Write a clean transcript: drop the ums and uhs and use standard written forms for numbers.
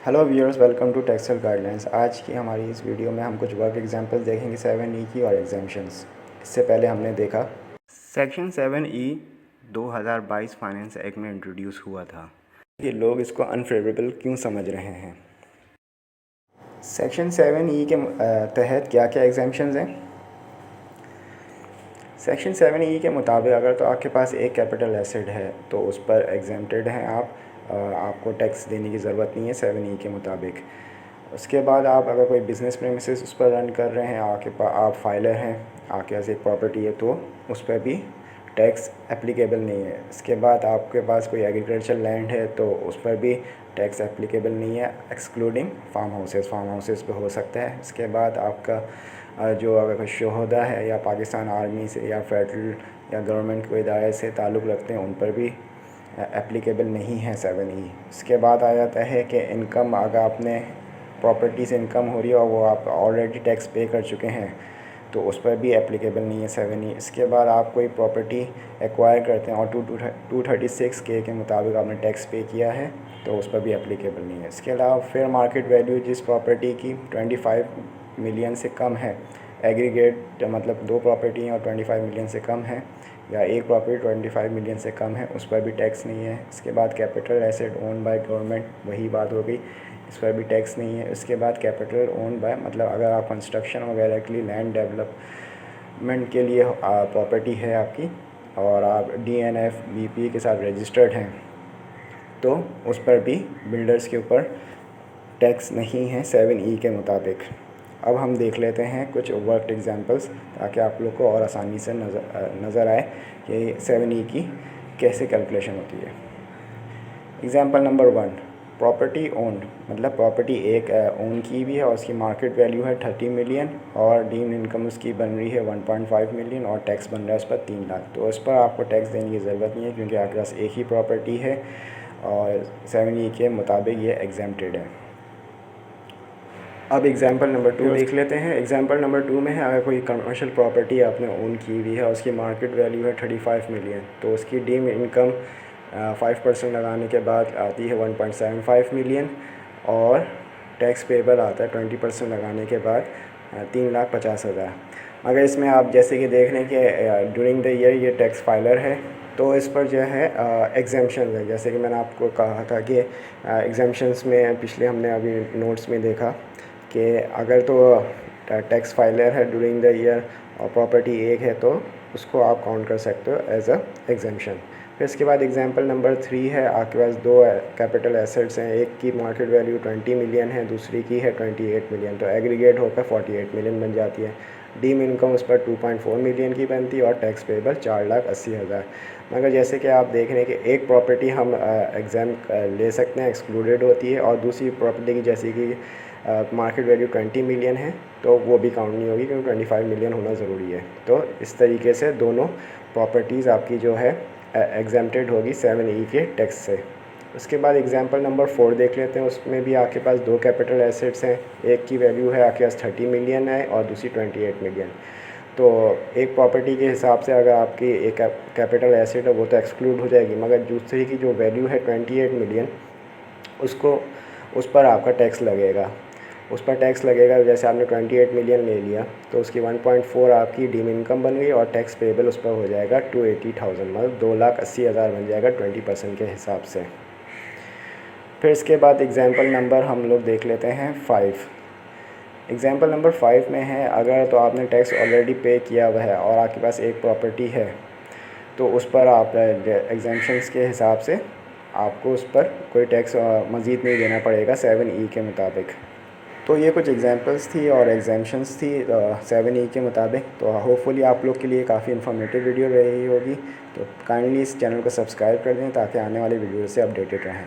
Hello viewers, welcome to textile guidelines. आज की हमारी इस वीडियो में हम कुछ वर्क एग्जांपल्स देखेंगे 7E की और एग्जाम्पशंस। इससे पहले हमने देखा सेक्शन 7E 2022 फाइनेंस एक्ट में इंट्रोड्यूस हुआ था कि लोग इसको अनफेवरेबल क्यों समझ रहे हैं। सेक्शन 7E के तहत क्या क्या एग्जाम्पशंस हैं। सेक्शन 7E के मुताबिक अगर तो आपके पास एक कैपिटल एसेट है तो उस पर एग्जेम्प्टेड हैं आप, आपको टैक्स देने की ज़रूरत नहीं है 7E के मुताबिक। उसके बाद आप अगर कोई बिज़नेस प्रेमिसेस उस पर रन कर रहे हैं, आपके पास आप फाइलर हैं, आपके पास एक प्रॉपर्टी है, तो उस पर भी टैक्स एप्लीकेबल नहीं है। इसके बाद आपके पास कोई एग्रीकल्चर लैंड है तो उस पर भी टैक्स एप्लीकेबल नहीं है, एक्सक्लूडिंग फार्म हाउसेस पे हो सकता है। इसके बाद आपका जो अगर कोई शोहदा है या पाकिस्तान आर्मी से या फेडरल या गवर्नमेंट के इदारे से ताल्लुक़ रखते हैं, उन पर भी एप्लीकेबल नहीं है 7E। इसके बाद आ जाता है कि इनकम, अगर आपने प्रॉपर्टी से इनकम हो रही है और वो आप ऑलरेडी टैक्स पे कर चुके हैं तो उस पर भी एप्लीकेबल नहीं है 7E। इसके बाद आप कोई प्रॉपर्टी एक्वायर करते हैं और 236 के मुताबिक आपने टैक्स पे किया है तो उस पर भी एप्लीकेबल नहीं है। इसके अलावा फेयर मार्केट वैल्यू जिस प्रॉपर्टी की 25 मिलियन से कम है, एग्रीगेट मतलब दो प्रॉपर्टी हैं और 25 मिलियन से कम है, या एक प्रॉपर्टी 25 मिलियन से कम है, उस पर भी टैक्स नहीं है। इसके बाद capital asset own by government, वही बात हो गई, इस पर भी टैक्स नहीं है। इसके बाद कैपिटल ओन बाय मतलब अगर आप कंस्ट्रक्शन वगैरह के लिए, लैंड डेवलपमेंट के लिए प्रॉपर्टी है आपकी और आप DNF BP के साथ रजिस्टर्ड हैं तो उस पर भी बिल्डर्स के ऊपर टैक्स नहीं है 7E के मुताबिक। अब हम देख लेते हैं कुछ वर्क एग्जांपल्स ताकि आप लोग को और आसानी से नज़र आए कि 7E की कैसे कैलकुलेशन होती है। एग्जांपल नंबर 1, प्रॉपर्टी ओन्ड मतलब प्रॉपर्टी एक ओन की भी है और उसकी मार्केट वैल्यू है 30 मिलियन और डीम्ड इनकम उसकी बन रही है 1.5 मिलियन और टैक्स बन रहा है उस पर 3 लाख। तो इस पर आपको टैक्स देने की ज़रूरत नहीं है क्योंकि आपके पास एक ही प्रॉपर्टी है और 7E के मुताबिक ये एग्जेम्प्टेड है। अब एग्जांपल नंबर 2 देख लेते हैं। एग्जांपल नंबर 2 में है अगर कोई कमर्शियल प्रॉपर्टी आपने ओन की हुई है और उसकी मार्केट वैल्यू है 35 मिलियन तो उसकी डीम्ड इनकम 5% लगाने के बाद आती है 1.75 मिलियन और टैक्स पेबल आता है 20% लगाने के बाद 3,50,000। मगर इसमें आप जैसे कि देख रहे हैं कि ड्यूरिंग द ईयर ये टैक्स फाइलर है तो इस पर जो है एग्जेम्पशन है। जैसे कि मैंने आपको कहा था कि एग्जेम्पशंस में पिछले हमने अभी नोट्स में देखा कि अगर तो टैक्स फाइलर है ड्यूरिंग द ईयर और प्रॉपर्टी एक है तो उसको आप काउंट कर सकते हो एज अ एग्जेम्पशन। फिर इसके बाद एग्जांपल नंबर 3 है, आपके पास दो कैपिटल एसेट्स हैं, एक की मार्केट वैल्यू 20 मिलियन है, दूसरी की है 28 मिलियन, तो एग्रीगेट होकर 48 मिलियन बन जाती है। डीम इनकम उस पर 2.4 मिलियन की बनती है और टैक्स पेबल 4,80,000। मगर जैसे कि आप देख रहे हैं कि एक प्रॉपर्टी हम एग्जाम ले सकते हैं, एक्सक्लूडेड होती है, और दूसरी प्रॉपर्टी की जैसे कि मार्केट वैल्यू 20 मिलियन है तो वो भी काउंट नहीं होगी क्योंकि 25 मिलियन होना ज़रूरी है। तो इस तरीके से दोनों प्रॉपर्टीज़ आपकी जो है एग्जेम्प्टेड होगी 7E के टैक्स से। उसके बाद एग्जांपल नंबर 4 देख लेते हैं। उसमें भी आपके पास दो कैपिटल एसेट्स हैं, एक की वैल्यू है आपके पास 30 मिलियन है और दूसरी 28 मिलियन। तो एक प्रॉपर्टी के हिसाब से अगर आपकी एक कैपिटल एसेट है वो तो एक्सक्लूड हो जाएगी, मगर दूसरी की जो वैल्यू है 28 मिलियन उसको उस पर आपका टैक्स लगेगा। उस पर टैक्स लगेगा, जैसे आपने 28 मिलियन ले लिया तो उसकी 1.4 आपकी डीम इनकम बन गई और टैक्स पेबल उस पर हो जाएगा 280,000 मतलब 2,80,000 बन जाएगा 20% के हिसाब से। फिर इसके बाद एग्जांपल नंबर हम लोग देख लेते हैं 5। एग्जांपल नंबर 5 में है अगर तो आपने टैक्स ऑलरेडी पे किया हुआ है और आपके पास एक प्रॉपर्टी है तो उस पर आप एग्जेम्पशंस के हिसाब से आपको उस पर कोई टैक्स मज़ीद नहीं देना पड़ेगा 7E के मुताबिक। तो ये कुछ एग्जांपल्स थी और एग्जेम्पशंस थी 7E के मुताबिक। तो होपफुली आप लोग के लिए काफ़ी इन्फॉर्मेटिव वीडियो रही होगी। तो काइंडली इस चैनल को सब्सक्राइब कर दें ताकि आने वाले वीडियो से अपडेटेड रहें।